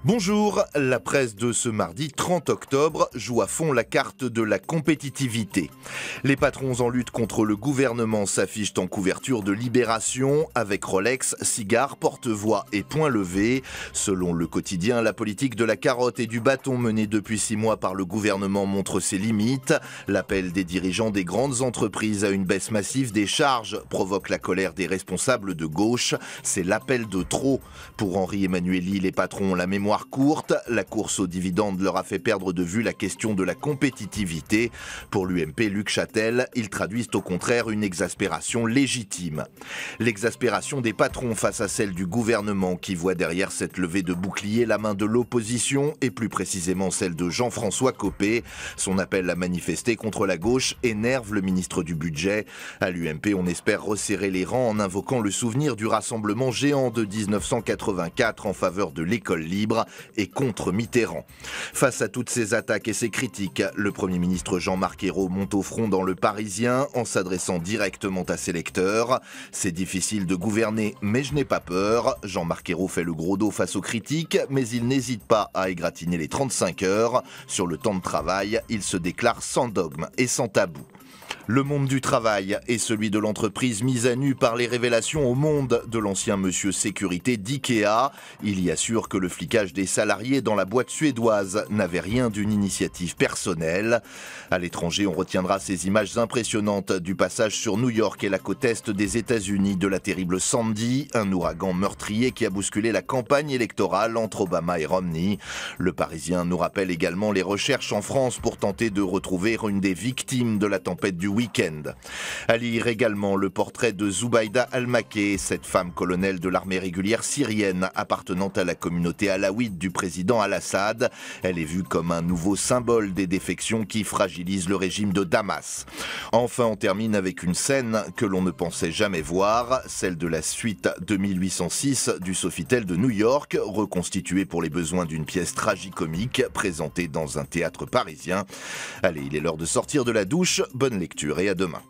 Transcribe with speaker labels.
Speaker 1: Bonjour, la presse de ce mardi 30 octobre joue à fond la carte de la compétitivité. Les patrons en lutte contre le gouvernement s'affichent en couverture de Libération avec Rolex, cigares, porte-voix et poings levés. Selon le quotidien, la politique de la carotte et du bâton menée depuis 6 mois par le gouvernement montre ses limites. L'appel des dirigeants des grandes entreprises à une baisse massive des charges provoque la colère des responsables de gauche. C'est l'appel de trop. Pour Henri Emmanuelli, les patrons ont la mémoire courte. La course aux dividendes leur a fait perdre de vue la question de la compétitivité. Pour l'UMP Luc Châtel, ils traduisent au contraire une exaspération légitime. L'exaspération des patrons face à celle du gouvernement qui voit derrière cette levée de bouclier la main de l'opposition et plus précisément celle de Jean-François Copé. Son appel à manifester contre la gauche énerve le ministre du Budget. À l'UMP, on espère resserrer les rangs en invoquant le souvenir du rassemblement géant de 1984 en faveur de l'école libre et contre Mitterrand. Face à toutes ces attaques et ces critiques, le Premier ministre Jean-Marc Ayrault monte au front dans Le Parisien en s'adressant directement à ses lecteurs. C'est difficile de gouverner, mais je n'ai pas peur. Jean-Marc Ayrault fait le gros dos face aux critiques, mais il n'hésite pas à égratigner les 35 heures. Sur le temps de travail, il se déclare sans dogme et sans tabou. Le monde du travail est celui de l'entreprise mise à nu par les révélations au Monde de l'ancien monsieur sécurité d'IKEA. Il y assure que le flicage des salariés dans la boîte suédoise n'avait rien d'une initiative personnelle. À l'étranger, on retiendra ces images impressionnantes du passage sur New York et la côte est des États-Unis de la terrible Sandy, un ouragan meurtrier qui a bousculé la campagne électorale entre Obama et Romney. Le Parisien nous rappelle également les recherches en France pour tenter de retrouver une des victimes de la tempête du week-end. À lire également le portrait de Zubaida Al-Makeh, cette femme colonel de l'armée régulière syrienne appartenant à la communauté alaouite du président Al-Assad. Elle est vue comme un nouveau symbole des défections qui fragilisent le régime de Damas. Enfin, on termine avec une scène que l'on ne pensait jamais voir, celle de la suite 2806 du Sofitel de New York, reconstituée pour les besoins d'une pièce tragicomique présentée dans un théâtre parisien. Allez, il est l'heure de sortir de la douche. Bonne lecture et à demain.